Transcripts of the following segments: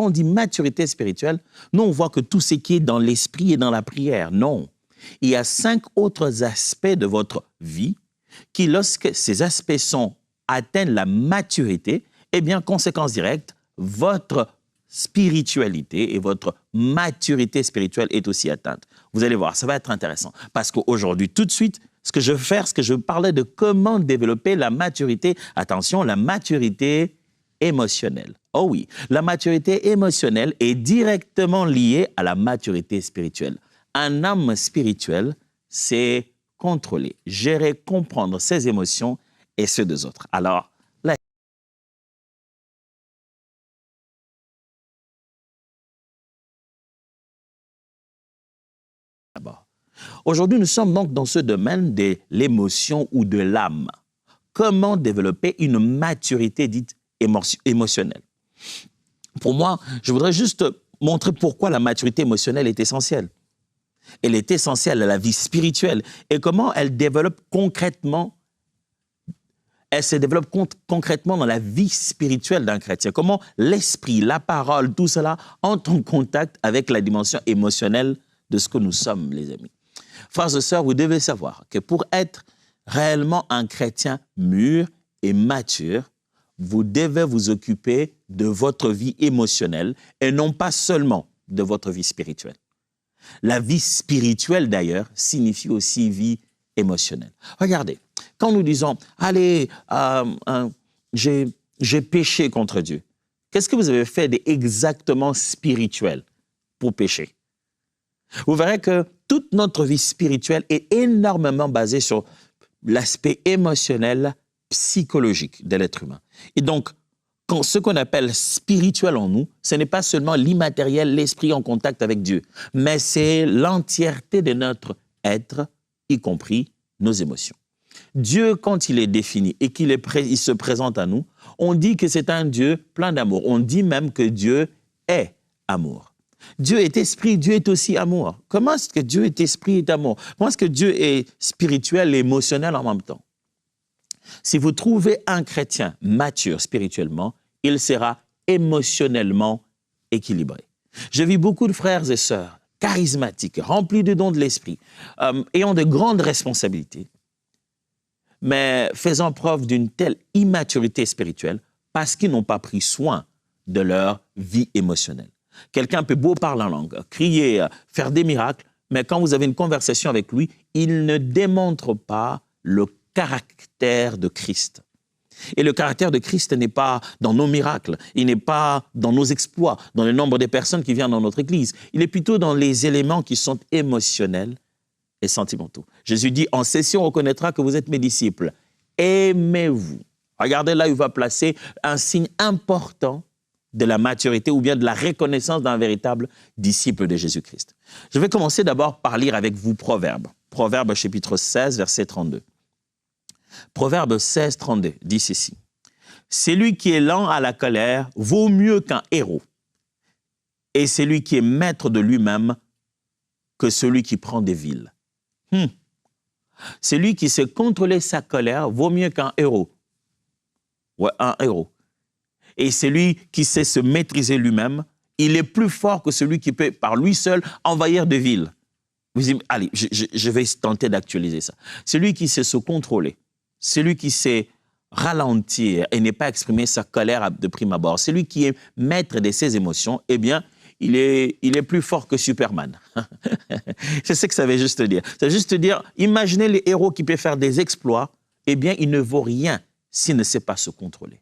Quand on dit maturité spirituelle, nous, on voit que tout ce qui est dans l'esprit et dans la prière. Non. Il y a 5 autres aspects de votre vie qui, lorsque ces aspects atteignent la maturité, eh bien, conséquence directe, votre spiritualité et votre maturité spirituelle est aussi atteinte. Vous allez voir, ça va être intéressant. Parce qu'aujourd'hui, tout de suite, ce que je veux parler de comment développer la maturité. Attention, la maturité émotionnelle. Oh oui, la maturité émotionnelle est directement liée à la maturité spirituelle. Un homme spirituel, c'est contrôler, gérer, comprendre ses émotions et ceux des autres. Alors, là, d'abord. Aujourd'hui, nous sommes donc dans ce domaine de l'émotion ou de l'âme. Comment développer une maturité dite émotionnelle? Pour moi, je voudrais juste montrer pourquoi la maturité émotionnelle est essentielle. Elle est essentielle à la vie spirituelle et comment elle développe concrètement. Elle se développe concrètement dans la vie spirituelle d'un chrétien. Comment l'esprit, la parole, tout cela entre en contact avec la dimension émotionnelle de ce que nous sommes, les amis. Frères et sœurs, vous devez savoir que pour être réellement un chrétien mûr et mature, vous devez vous occuper de votre vie émotionnelle et non pas seulement de votre vie spirituelle. La vie spirituelle, d'ailleurs, signifie aussi vie émotionnelle. Regardez, quand nous disons « Allez, j'ai péché contre Dieu », qu'est-ce que vous avez fait d'exactement spirituel pour pécher? Vous verrez que toute notre vie spirituelle est énormément basée sur l'aspect émotionnel, psychologique de l'être humain. Et donc, ce qu'on appelle spirituel en nous, ce n'est pas seulement l'immatériel, l'esprit en contact avec Dieu, mais c'est l'entièreté de notre être, y compris nos émotions. Dieu, quand il est défini et qu'il il se présente à nous, on dit que c'est un Dieu plein d'amour. On dit même que Dieu est amour. Dieu est esprit, Dieu est aussi amour. Comment est-ce que Dieu est esprit et amour? Comment est-ce que Dieu est spirituel et émotionnel en même temps? Si vous trouvez un chrétien mature spirituellement, il sera émotionnellement équilibré. J'ai vu beaucoup de frères et sœurs charismatiques, remplis de dons de l'esprit, ayant de grandes responsabilités, mais faisant preuve d'une telle immaturité spirituelle parce qu'ils n'ont pas pris soin de leur vie émotionnelle. Quelqu'un peut beau parler en langue, crier, faire des miracles, mais quand vous avez une conversation avec lui, il ne démontre pas le caractère de Christ. Et le caractère de Christ n'est pas dans nos miracles, il n'est pas dans nos exploits, dans le nombre de personnes qui viennent dans notre Église. Il est plutôt dans les éléments qui sont émotionnels et sentimentaux. Jésus dit, en ceci on reconnaîtra que vous êtes mes disciples. Aimez-vous. Regardez là, il va placer un signe important de la maturité ou bien de la reconnaissance d'un véritable disciple de Jésus-Christ. Je vais commencer d'abord par lire avec vous Proverbes. Proverbes chapitre 16, verset 32. Proverbe 16, 32 dit ceci. « Celui qui est lent à la colère vaut mieux qu'un héros, et celui qui est maître de lui-même que celui qui prend des villes. » Celui qui sait contrôler sa colère vaut mieux qu'un héros. Ouais, un héros. Et celui qui sait se maîtriser lui-même, il est plus fort que celui qui peut, par lui seul, envahir des villes. Vous dites, allez, je vais tenter d'actualiser ça. Celui qui sait se contrôler, celui qui sait ralentir et ne pas exprimer sa colère de prime abord, celui qui est maître de ses émotions, eh bien, il est plus fort que Superman. C'est ce que ça veut juste dire. Ça veut juste dire, imaginez les héros qui peuvent faire des exploits, eh bien, il ne vaut rien s'il ne sait pas se contrôler,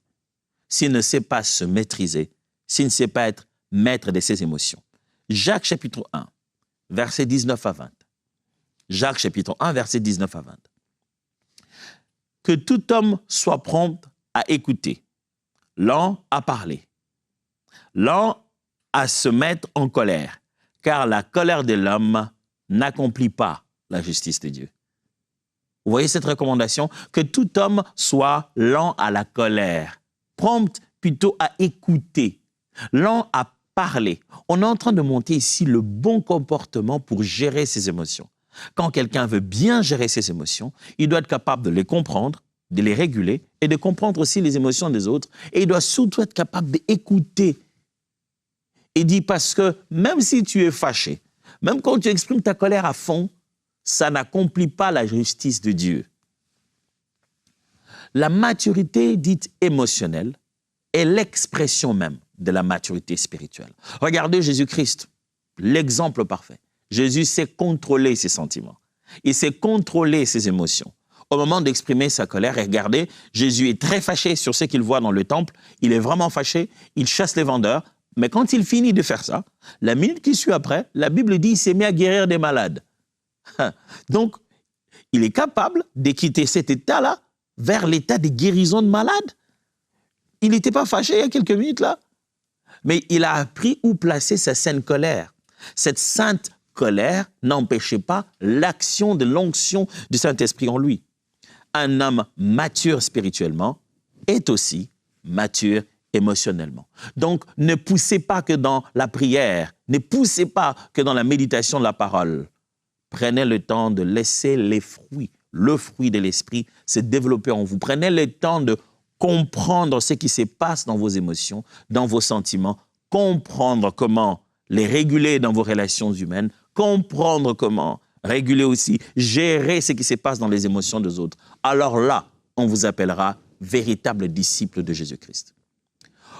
s'il ne sait pas se maîtriser, s'il ne sait pas être maître de ses émotions. Jacques chapitre 1, versets 19 à 20. Jacques chapitre 1, versets 19 à 20. Que tout homme soit prompt à écouter, lent à parler, lent à se mettre en colère, car la colère de l'homme n'accomplit pas la justice de Dieu. Vous voyez cette recommandation? Que tout homme soit lent à la colère, prompt plutôt à écouter, lent à parler. On est en train de monter ici le bon comportement pour gérer ses émotions. Quand quelqu'un veut bien gérer ses émotions, il doit être capable de les comprendre, de les réguler et de comprendre aussi les émotions des autres. Et il doit surtout être capable d'écouter. Il dit parce que même si tu es fâché, même quand tu exprimes ta colère à fond, ça n'accomplit pas la justice de Dieu. La maturité dite émotionnelle est l'expression même de la maturité spirituelle. Regardez Jésus-Christ, l'exemple parfait. Jésus sait contrôler ses sentiments. Il sait contrôler ses émotions. Au moment d'exprimer sa colère, et regardez, Jésus est très fâché sur ce qu'il voit dans le temple. Il est vraiment fâché, il chasse les vendeurs. Mais quand il finit de faire ça, la minute qui suit après, la Bible dit qu'il s'est mis à guérir des malades. Donc, il est capable de quitter cet état-là vers l'état de guérison de malades. Il n'était pas fâché il y a quelques minutes là. Mais il a appris où placer sa sainte colère. Cette sainte colère n'empêchait pas l'action de l'onction du Saint-Esprit en lui. Un homme mature spirituellement est aussi mature émotionnellement. Donc, ne poussez pas que dans la prière, ne poussez pas que dans la méditation de la parole. Prenez le temps de laisser les fruits, le fruit de l'esprit se développer en vous. Prenez le temps de comprendre ce qui se passe dans vos émotions, dans vos sentiments, comprendre comment les réguler dans vos relations humaines, comprendre comment réguler aussi, gérer ce qui se passe dans les émotions des autres. Alors là, on vous appellera véritable disciple de Jésus-Christ.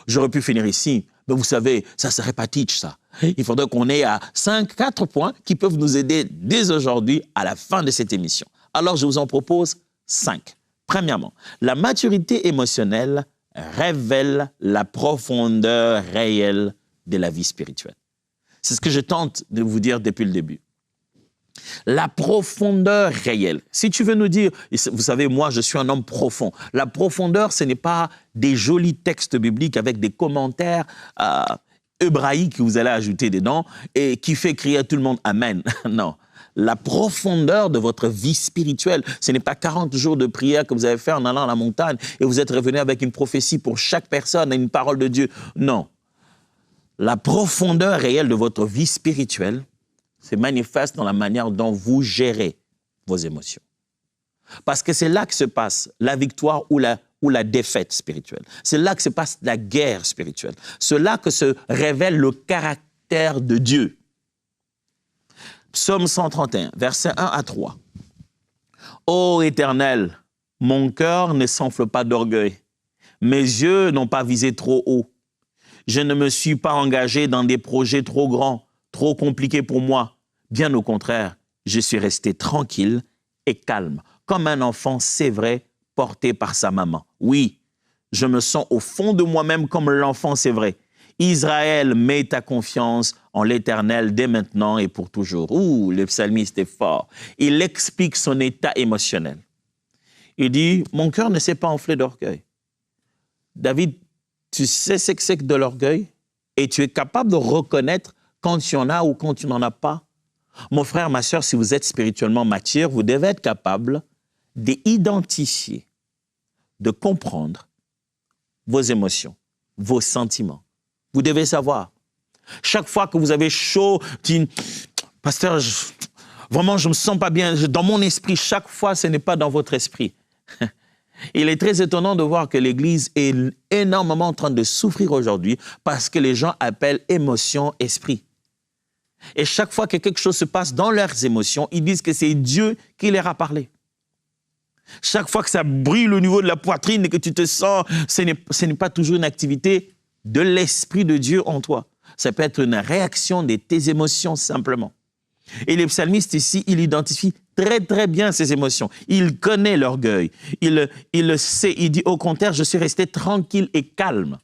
J'aurais pu finir ici, mais vous savez, ça ne serait pas teach, ça. Il faudrait qu'on ait à 4 points qui peuvent nous aider dès aujourd'hui à la fin de cette émission. Alors, je vous en propose 5. Premièrement, la maturité émotionnelle révèle la profondeur réelle de la vie spirituelle. C'est ce que je tente de vous dire depuis le début. La profondeur réelle. Si tu veux nous dire, vous savez, moi, je suis un homme profond. La profondeur, ce n'est pas des jolis textes bibliques avec des commentaires hébraïques que vous allez ajouter dedans et qui fait crier à tout le monde « Amen ». Non. La profondeur de votre vie spirituelle, ce n'est pas 40 jours de prière que vous avez fait en allant à la montagne et vous êtes revenu avec une prophétie pour chaque personne et une parole de Dieu. Non. La profondeur réelle de votre vie spirituelle se manifeste dans la manière dont vous gérez vos émotions. Parce que c'est là que se passe la victoire ou la défaite spirituelle. C'est là que se passe la guerre spirituelle. C'est là que se révèle le caractère de Dieu. Psaume 131, versets 1 à 3. « Ô Éternel, mon cœur ne s'enfle pas d'orgueil. Mes yeux n'ont pas visé trop haut. Je ne me suis pas engagé dans des projets trop grands, trop compliqués pour moi. Bien au contraire, je suis resté tranquille et calme, comme un enfant sévré porté par sa maman. Oui, je me sens au fond de moi-même comme l'enfant sévré. Israël, mets ta confiance en l'Éternel dès maintenant et pour toujours. » Ouh, le psalmiste est fort. Il explique son état émotionnel. Il dit, mon cœur ne s'est pas enflé d'orgueil. David, tu sais ce que c'est que de l'orgueil et tu es capable de reconnaître quand tu en as ou quand tu n'en as pas. Mon frère, ma sœur, si vous êtes spirituellement mature, vous devez être capable d'identifier, de comprendre vos émotions, vos sentiments. Vous devez savoir. Chaque fois que vous avez chaud, dites, pasteur, vraiment, je ne me sens pas bien. Dans mon esprit, chaque fois, ce n'est pas dans votre esprit. Il est très étonnant de voir que l'Église est énormément en train de souffrir aujourd'hui parce que les gens appellent émotion esprit. Et chaque fois que quelque chose se passe dans leurs émotions, ils disent que c'est Dieu qui leur a parlé. Chaque fois que ça brûle au niveau de la poitrine et que tu te sens, ce n'est pas toujours une activité de l'Esprit de Dieu en toi. Ça peut être une réaction de tes émotions simplement. Et le psalmiste ici, il identifie très très bien ses émotions. Il connaît l'orgueil. Il le sait. Il dit au contraire, je suis resté tranquille et calme.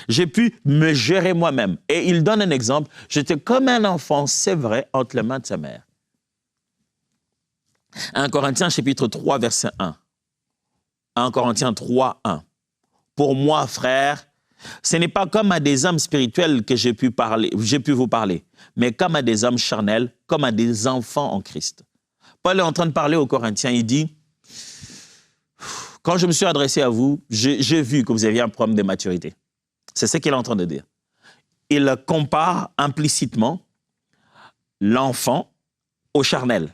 J'ai pu me gérer moi-même. Et il donne un exemple. J'étais comme un enfant, c'est vrai, entre les mains de sa mère. 1 Corinthiens chapitre 3, verset 1. 1 Corinthiens 3, 1. Pour moi, frère, ce n'est pas comme à des hommes spirituels que j'ai pu vous parler, mais comme à des hommes charnels, comme à des enfants en Christ. Paul est en train de parler aux Corinthiens, il dit, quand je me suis adressé à vous, j'ai vu que vous aviez un problème de maturité. C'est ce qu'il est en train de dire. Il compare implicitement l'enfant au charnel.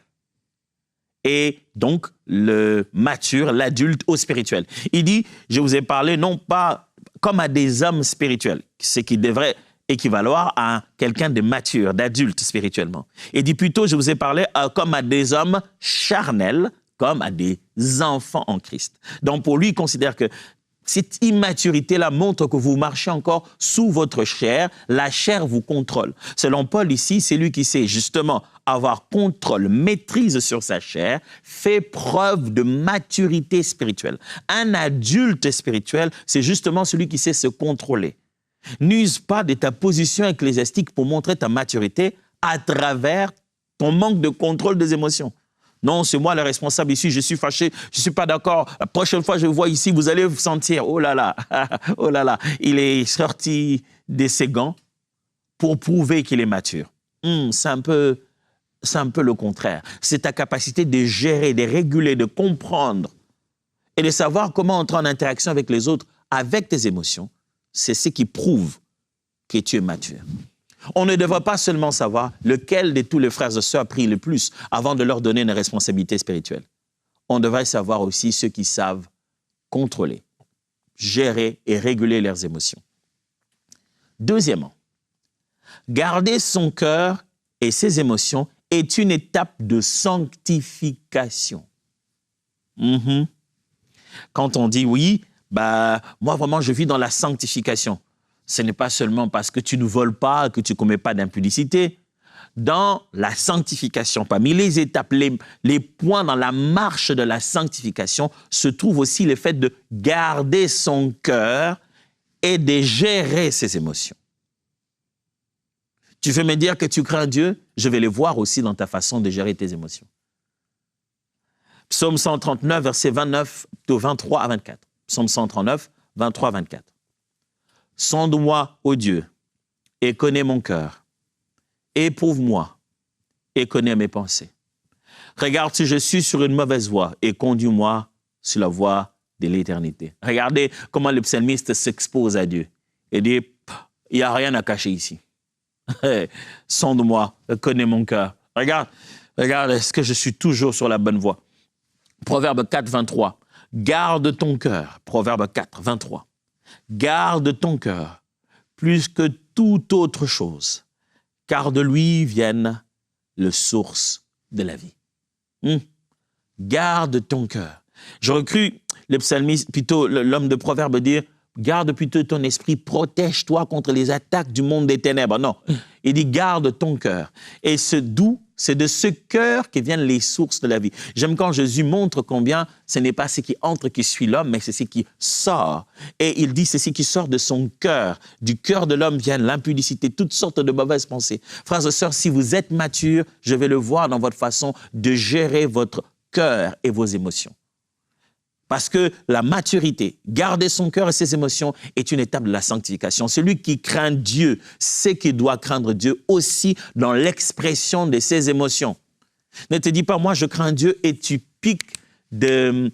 Et donc, le mature, l'adulte au spirituel. Il dit, je vous ai parlé non pas comme à des hommes spirituels, ce qui devrait équivaloir à quelqu'un de mature, d'adulte spirituellement. Il dit plutôt, je vous ai parlé comme à des hommes charnels, comme à des enfants en Christ. Donc pour lui, il considère que cette immaturité-là montre que vous marchez encore sous votre chair. La chair vous contrôle. Selon Paul ici, c'est lui qui sait justement avoir contrôle, maîtrise sur sa chair, fait preuve de maturité spirituelle. Un adulte spirituel, c'est justement celui qui sait se contrôler. N'use pas de ta position ecclésiastique pour montrer ta maturité à travers ton manque de contrôle des émotions. Non, c'est moi le responsable ici, je suis fâché, je ne suis pas d'accord. La prochaine fois que je vous vois ici, vous allez vous sentir, oh là là, oh là là, il est sorti de ses gants pour prouver qu'il est mature. C'est un peu le contraire. C'est ta capacité de gérer, de réguler, de comprendre et de savoir comment entrer en interaction avec les autres, avec tes émotions. C'est ce qui prouve que tu es mature. On ne devrait pas seulement savoir lequel de tous les frères et sœurs prie le plus avant de leur donner une responsabilité spirituelle. On devrait savoir aussi ceux qui savent contrôler, gérer et réguler leurs émotions. Deuxièmement, garder son cœur et ses émotions est une étape de sanctification. Quand on dit oui, moi vraiment je vis dans la sanctification. Ce n'est pas seulement parce que tu ne voles pas, que tu ne commets pas d'impudicité. Dans la sanctification, parmi les étapes, les points dans la marche de la sanctification, se trouve aussi le fait de garder son cœur et de gérer ses émotions. Tu veux me dire que tu crains Dieu? Je vais les voir aussi dans ta façon de gérer tes émotions. Psaume 139, versets 29 de 23 à 24. Psaume 139, 23 à 24. Sonde-moi, ô Dieu, et connais mon cœur. Éprouve-moi et connais mes pensées. Regarde si je suis sur une mauvaise voie et conduis-moi sur la voie de l'éternité. Regardez comment le psalmiste s'expose à Dieu et dit, il n'y a rien à cacher ici. Sonde-moi, connais mon cœur. Regarde, est-ce que je suis toujours sur la bonne voie? Proverbe 4, 23. Garde ton cœur. Proverbe 4, 23. Garde ton cœur plus que toute autre chose, car de lui viennent les sources de la vie. Garde ton cœur. J'aurais cru le psalmiste, plutôt l'homme de Proverbe dire, garde plutôt ton esprit, protège-toi contre les attaques du monde des ténèbres. Non, il dit garde ton cœur. Et c'est de ce cœur que viennent les sources de la vie. J'aime quand Jésus montre combien ce n'est pas ce qui entre qui suit l'homme, mais c'est ce qui sort. Et il dit c'est ce qui sort de son cœur. Du cœur de l'homme viennent l'impudicité, toutes sortes de mauvaises pensées. Frères et sœurs, si vous êtes matures, je vais le voir dans votre façon de gérer votre cœur et vos émotions. Parce que la maturité, garder son cœur et ses émotions est une étape de la sanctification. Celui qui craint Dieu sait qu'il doit craindre Dieu aussi dans l'expression de ses émotions. Ne te dis pas, moi je crains Dieu et tu piques des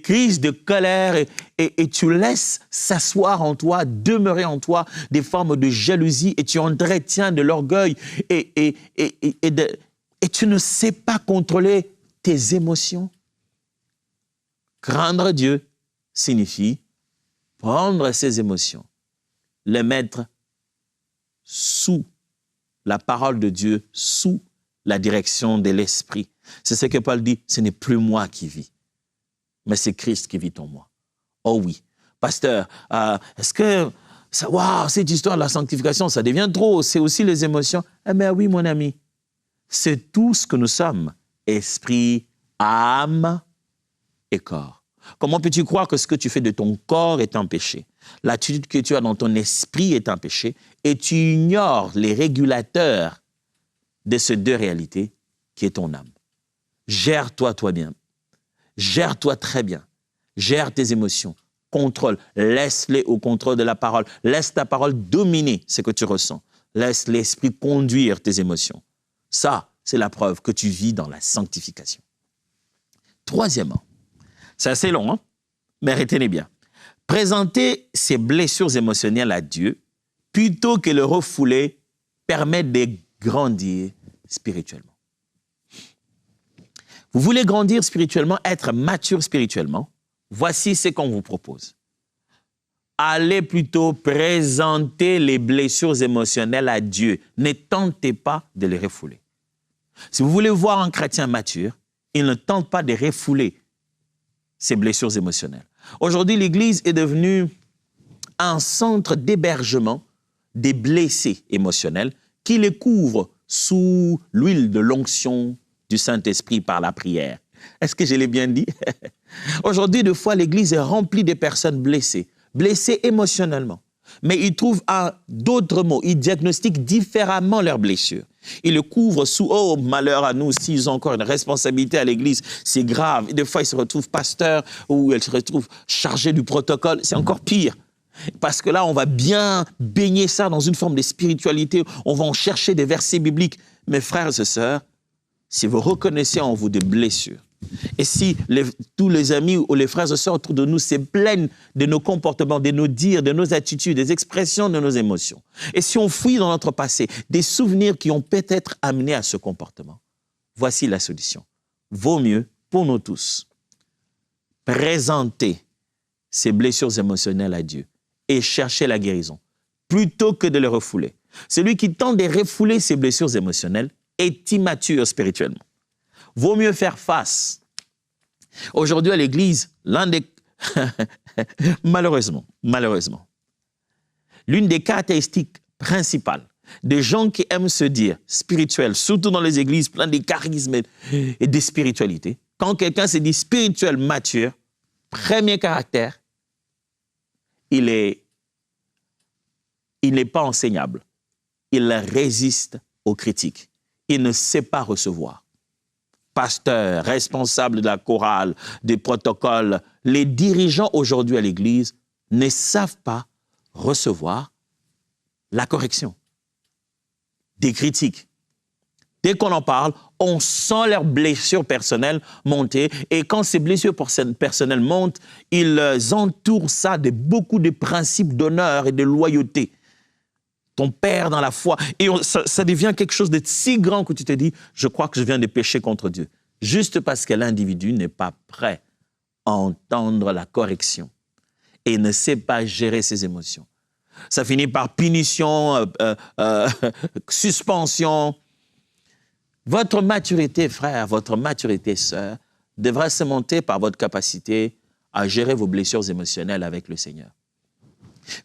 crises de colère et tu laisses s'asseoir en toi, demeurer en toi des formes de jalousie et tu entretiens de l'orgueil et tu ne sais pas contrôler tes émotions. Craindre Dieu signifie prendre ses émotions, les mettre sous la parole de Dieu, sous la direction de l'Esprit. C'est ce que Paul dit, ce n'est plus moi qui vis, mais c'est Christ qui vit en moi. Oh oui, pasteur, est-ce que, cette histoire de la sanctification, ça devient trop, c'est aussi les émotions? Eh bien oui, mon ami, c'est tout ce que nous sommes, esprit, âme et corps. Comment peux-tu croire que ce que tu fais de ton corps est un péché? L'attitude que tu as dans ton esprit est un péché et tu ignores les régulateurs de ces deux réalités qui est ton âme. Gère-toi toi-même. Gère-toi très bien. Gère tes émotions. Contrôle. Laisse-les au contrôle de la parole. Laisse ta parole dominer ce que tu ressens. Laisse l'esprit conduire tes émotions. Ça, c'est la preuve que tu vis dans la sanctification. Troisièmement, c'est assez long, hein? Mais retenez bien. Présenter ses blessures émotionnelles à Dieu, plutôt que le refouler, permet de grandir spirituellement. Vous voulez grandir spirituellement, être mature spirituellement? Voici ce qu'on vous propose. allez plutôt présenter les blessures émotionnelles à Dieu. Ne tentez pas de les refouler. Si vous voulez voir un chrétien mature, il ne tente pas de refouler ses blessures émotionnelles. Aujourd'hui, l'Église est devenue un centre d'hébergement des blessés émotionnels qui les couvre sous l'huile de l'onction du Saint-Esprit par la prière. Est-ce que je l'ai bien dit? Aujourd'hui, des fois, l'Église est remplie de personnes blessées émotionnellement. Mais ils trouvent d'autres mots, ils diagnostiquent différemment leurs blessures. Ils le couvrent sous « Oh, malheur à nous, s'ils ont encore une responsabilité à l'Église, c'est grave. » Des fois, ils se retrouvent pasteurs ou ils se retrouvent chargés du protocole. C'est encore pire. Parce que là, on va bien baigner ça dans une forme de spiritualité. On va en chercher des versets bibliques. Mes frères et sœurs, si vous reconnaissez en vous des blessures, et si tous les amis ou les frères et sœurs autour de nous se plaignent de nos comportements, de nos dires, de nos attitudes, des expressions de nos émotions, et si on fouille dans notre passé des souvenirs qui ont peut-être amené à ce comportement, voici la solution. Vaut mieux, pour nous tous, présenter ces blessures émotionnelles à Dieu et chercher la guérison, plutôt que de les refouler. Celui qui tente de refouler ses blessures émotionnelles est immature spirituellement. Vaut mieux faire face. Aujourd'hui à l'Église, malheureusement, l'une des caractéristiques principales des gens qui aiment se dire spirituels, surtout dans les églises pleines de charisme et de spiritualité, quand quelqu'un se dit spirituel, mature, premier caractère, il n'est pas enseignable. Il résiste aux critiques. Il ne sait pas recevoir. Pasteurs, responsables de la chorale, des protocoles, les dirigeants aujourd'hui à l'Église ne savent pas recevoir la correction, des critiques. Dès qu'on en parle, on sent leurs blessures personnelles monter et quand ces blessures personnelles montent, ils entourent ça de beaucoup de principes d'honneur et de loyauté. Ton père dans la foi. Et ça devient quelque chose de si grand que tu te dis, je crois que je viens de pécher contre Dieu. Juste parce que l'individu n'est pas prêt à entendre la correction et ne sait pas gérer ses émotions. Ça finit par punition, suspension. Votre maturité, frère, votre maturité, sœur, devra se monter par votre capacité à gérer vos blessures émotionnelles avec le Seigneur.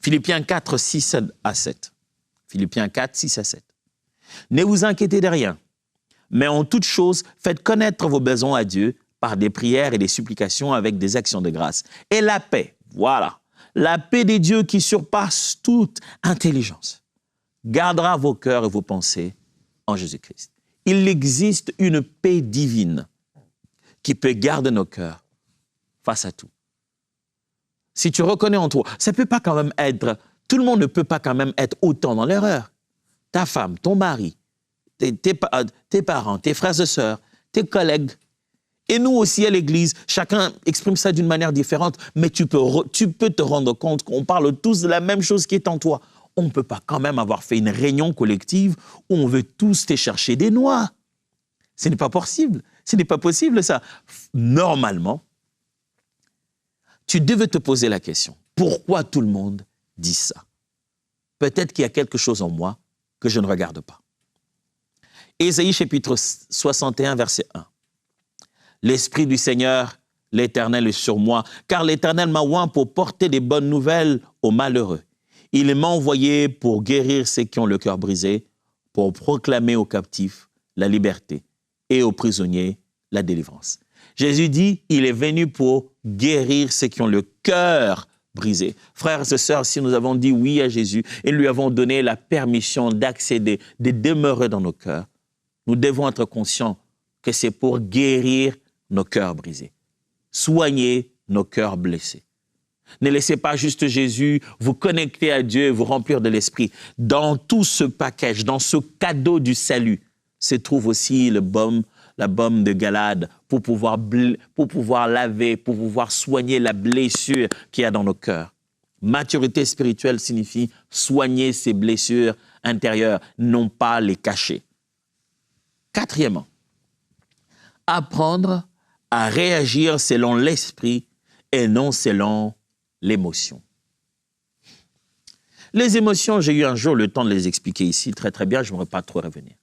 Philippiens 4, 6 à 7. Philippiens 4, 6 à 7. Ne vous inquiétez de rien, mais en toute chose, faites connaître vos besoins à Dieu par des prières et des supplications avec des actions de grâce. Et la paix, voilà, la paix de Dieu qui surpasse toute intelligence, gardera vos cœurs et vos pensées en Jésus-Christ. Il existe une paix divine qui peut garder nos cœurs face à tout. Si tu reconnais en toi, ça ne peut pas quand même être... Tout le monde ne peut pas quand même être autant dans l'erreur. Ta femme, ton mari, tes parents, tes frères et sœurs, tes collègues. Et nous aussi à l'Église, chacun exprime ça d'une manière différente, mais tu peux te rendre compte qu'on parle tous de la même chose qui est en toi. On ne peut pas quand même avoir fait une réunion collective où on veut tous te chercher des noix. Ce n'est pas possible. Ce n'est pas possible ça. Normalement, tu devais te poser la question, pourquoi tout le monde dit ça? Peut-être qu'il y a quelque chose en moi que je ne regarde pas. Ésaïe chapitre 61, verset 1. L'Esprit du Seigneur, l'Éternel est sur moi, car l'Éternel m'a oint pour porter des bonnes nouvelles aux malheureux. Il m'a envoyé pour guérir ceux qui ont le cœur brisé, pour proclamer aux captifs la liberté et aux prisonniers la délivrance. Jésus dit, il est venu pour guérir ceux qui ont le cœur brisé. Frères et sœurs, si nous avons dit oui à Jésus et lui avons donné la permission d'accéder, de demeurer dans nos cœurs, nous devons être conscients que c'est pour guérir nos cœurs brisés, soigner nos cœurs blessés. Ne laissez pas juste Jésus vous connecter à Dieu et vous remplir de l'Esprit. Dans tout ce package, dans ce cadeau du salut, se trouve aussi la baume de Galade pour pouvoir laver, pour pouvoir soigner la blessure qu'il y a dans nos cœurs. Maturité spirituelle signifie soigner ses blessures intérieures, non pas les cacher. Quatrièmement, apprendre à réagir selon l'esprit et non selon l'émotion. Les émotions, j'ai eu un jour le temps de les expliquer ici très très bien, je ne voudrais pas trop revenir.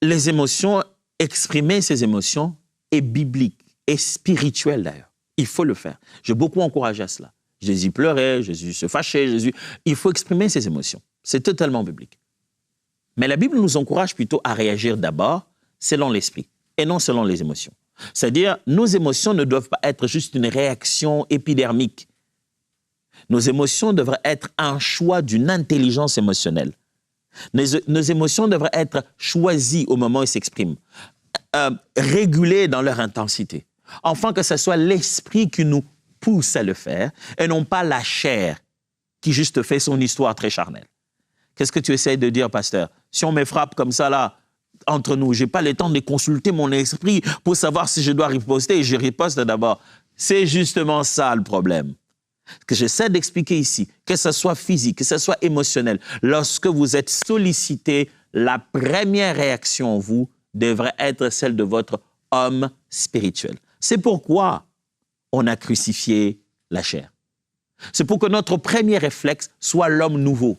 Les émotions, exprimer ces émotions est biblique, est spirituel d'ailleurs. Il faut le faire. J'ai beaucoup encouragé à cela. Jésus pleurait, Jésus se fâchait, il faut exprimer ses émotions. C'est totalement biblique. Mais la Bible nous encourage plutôt à réagir d'abord selon l'esprit et non selon les émotions. C'est-à-dire, nos émotions ne doivent pas être juste une réaction épidermique. Nos émotions devraient être un choix d'une intelligence émotionnelle. Nos émotions devraient être choisies au moment où elles s'expriment, régulées dans leur intensité. Enfin, que ce soit l'esprit qui nous pousse à le faire et non pas la chair qui juste fait son histoire très charnelle. Qu'est-ce que tu essaies de dire, pasteur? Si on me frappe comme ça, là, entre nous, je n'ai pas le temps de consulter mon esprit pour savoir si je dois riposter et je riposte d'abord. C'est justement ça le problème. Ce que j'essaie d'expliquer ici, que ce soit physique, que ce soit émotionnel, lorsque vous êtes sollicité, la première réaction en vous devrait être celle de votre homme spirituel. C'est pourquoi on a crucifié la chair. C'est pour que notre premier réflexe soit l'homme nouveau.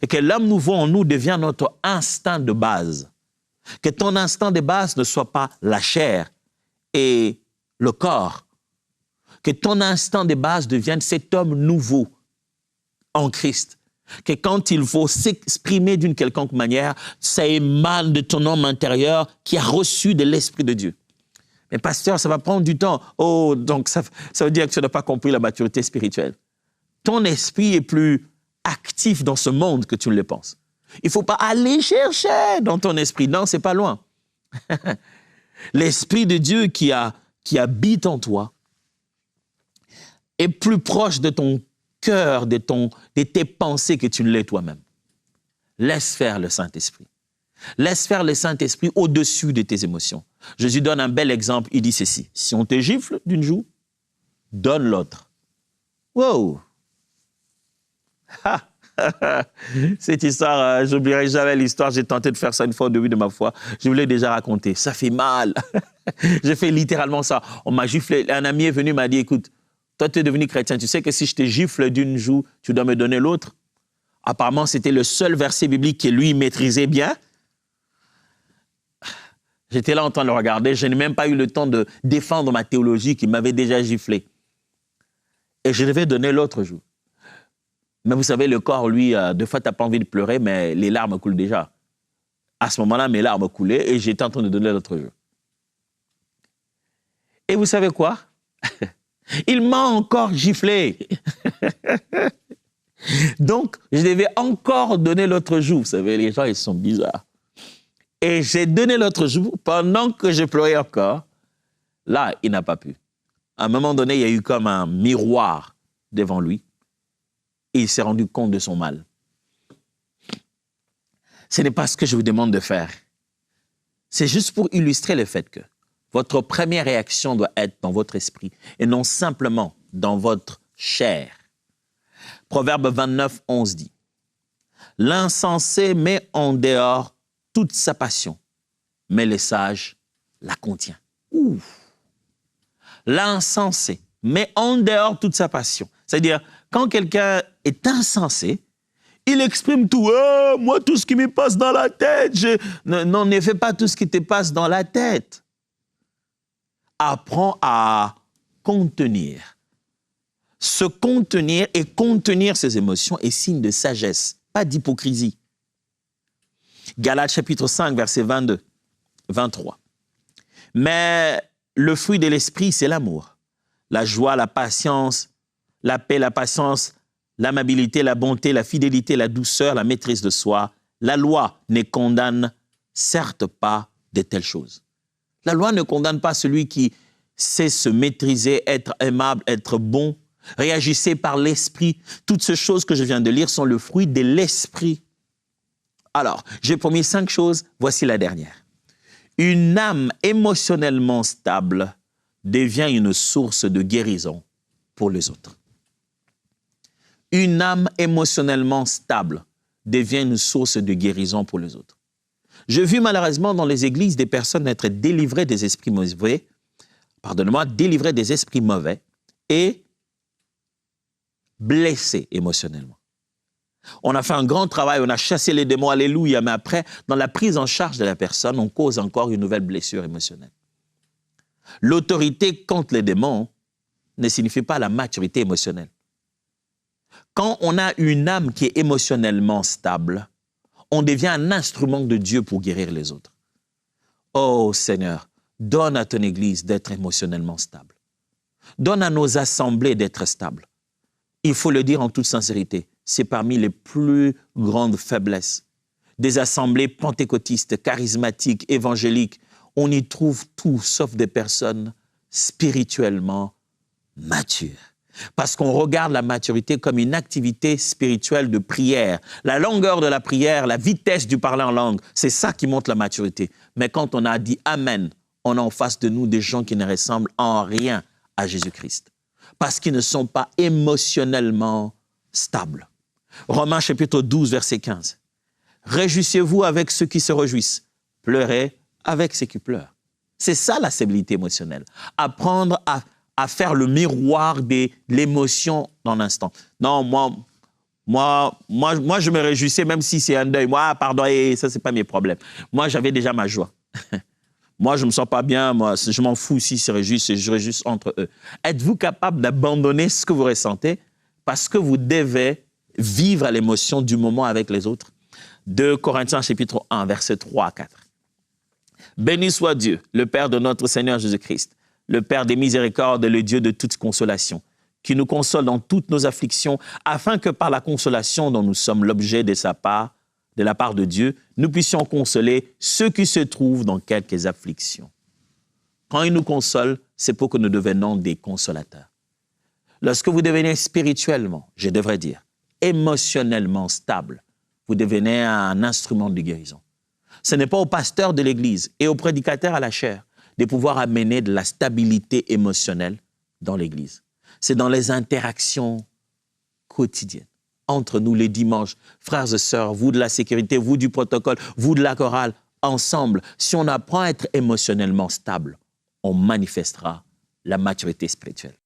Et que l'homme nouveau en nous devient notre instinct de base. Que ton instinct de base ne soit pas la chair et le corps. Que ton instinct de base devienne cet homme nouveau en Christ. Que quand il faut s'exprimer d'une quelconque manière, ça émane de ton homme intérieur qui a reçu de l'Esprit de Dieu. Mais pasteur, ça va prendre du temps. Oh, donc ça veut dire que tu n'as pas compris la maturité spirituelle. Ton esprit est plus actif dans ce monde que tu ne le penses. Il ne faut pas aller chercher dans ton esprit. Non, ce n'est pas loin. L'Esprit de Dieu qui habite en toi est plus proche de ton cœur, de tes pensées que tu ne l'es toi-même. Laisse faire le Saint-Esprit. Laisse faire le Saint-Esprit au-dessus de tes émotions. Jésus donne un bel exemple. Il dit ceci. Si on te gifle d'une joue, donne l'autre. Wow! Cette histoire, j'oublierai jamais l'histoire. J'ai tenté de faire ça une fois au début de ma foi. Je vous l'ai déjà raconté. Ça fait mal. J'ai fait littéralement ça. On m'a giflé. Un ami est venu, m'a dit, écoute, toi, tu es devenu chrétien. Tu sais que si je te gifle d'une joue, tu dois me donner l'autre. Apparemment, c'était le seul verset biblique que lui maîtrisait bien. J'étais là en train de le regarder. Je n'ai même pas eu le temps de défendre ma théologie qui m'avait déjà giflé. Et je devais donner l'autre joue. Mais vous savez, le corps, lui, deux fois, tu n'as pas envie de pleurer, mais les larmes coulent déjà. À ce moment-là, mes larmes coulaient et j'étais en train de donner l'autre jour. Et vous savez quoi? Il m'a encore giflé. Donc, je devais encore donner l'autre jour. Vous savez, les gens, ils sont bizarres. Et j'ai donné l'autre jour pendant que je pleurais encore. Là, il n'a pas pu. À un moment donné, il y a eu comme un miroir devant lui. Et il s'est rendu compte de son mal. Ce n'est pas ce que je vous demande de faire. C'est juste pour illustrer le fait que votre première réaction doit être dans votre esprit et non simplement dans votre chair. Proverbe 29, 11 dit « L'insensé met en dehors toute sa passion, mais le sage la contient. » L'insensé met en dehors toute sa passion. C'est-à-dire, quand quelqu'un est insensé, il exprime tout. Oh, moi, tout ce qui me passe dans la tête. Non, ne fais pas tout ce qui te passe dans la tête. Apprends à contenir. Se contenir et contenir ses émotions est signe de sagesse, pas d'hypocrisie. Galates chapitre 5, verset 22, 23. Mais le fruit de l'esprit, c'est l'amour, la joie, la patience, la paix, la patience, l'amabilité, la bonté, la fidélité, la douceur, la maîtrise de soi. La loi ne condamne certes pas de telles choses. La loi ne condamne pas celui qui sait se maîtriser, être aimable, être bon, réagissez par l'esprit. Toutes ces choses que je viens de lire sont le fruit de l'esprit. Alors, j'ai promis 5 choses, voici la dernière. Une âme émotionnellement stable devient une source de guérison pour les autres. Une âme émotionnellement stable devient une source de guérison pour les autres. J'ai vu malheureusement dans les églises des personnes être délivrées des esprits mauvais, délivrées des esprits mauvais et blessé émotionnellement. On a fait un grand travail, on a chassé les démons, alléluia, mais après, dans la prise en charge de la personne, on cause encore une nouvelle blessure émotionnelle. L'autorité contre les démons ne signifie pas la maturité émotionnelle. Quand on a une âme qui est émotionnellement stable, on devient un instrument de Dieu pour guérir les autres. Oh Seigneur, donne à ton Église d'être émotionnellement stable. Donne à nos assemblées d'être stables. Il faut le dire en toute sincérité, c'est parmi les plus grandes faiblesses des assemblées pentecôtistes, charismatiques, évangéliques. On y trouve tout sauf des personnes spirituellement matures. Parce qu'on regarde la maturité comme une activité spirituelle de prière. La longueur de la prière, la vitesse du parler en langue, c'est ça qui montre la maturité. Mais quand on a dit Amen, on a en face de nous des gens qui ne ressemblent en rien à Jésus-Christ. Parce qu'ils ne sont pas émotionnellement stables. Romains chapitre 12, verset 15. Réjouissez-vous avec ceux qui se réjouissent. Pleurez avec ceux qui pleurent. C'est ça la stabilité émotionnelle. Apprendre à faire le miroir de l'émotion dans l'instant. Non, moi, je me réjouissais même si c'est un deuil. Moi, pardon, ça, c'est pas mes problèmes. Moi, j'avais déjà ma joie. Moi, je me sens pas bien. Moi, je m'en fous s'ils se réjouissent, je réjouis entre eux. Êtes-vous capable d'abandonner ce que vous ressentez parce que vous devez vivre à l'émotion du moment avec les autres? 2 Corinthiens chapitre 1, versets 3 à 4. Béni soit Dieu, le Père de notre Seigneur Jésus-Christ, le Père des miséricordes et le Dieu de toute consolation, qui nous console dans toutes nos afflictions, afin que par la consolation dont nous sommes l'objet de la part de Dieu, nous puissions consoler ceux qui se trouvent dans quelques afflictions. Quand il nous console, c'est pour que nous devenions des consolateurs. Lorsque vous devenez spirituellement, je devrais dire, émotionnellement stable, vous devenez un instrument de guérison. Ce n'est pas au pasteur de l'Église et au prédicateur à la chair de pouvoir amener de la stabilité émotionnelle dans l'Église. C'est dans les interactions quotidiennes, entre nous les dimanches, frères et sœurs, vous de la sécurité, vous du protocole, vous de la chorale, ensemble. Si on apprend à être émotionnellement stable, on manifestera la maturité spirituelle.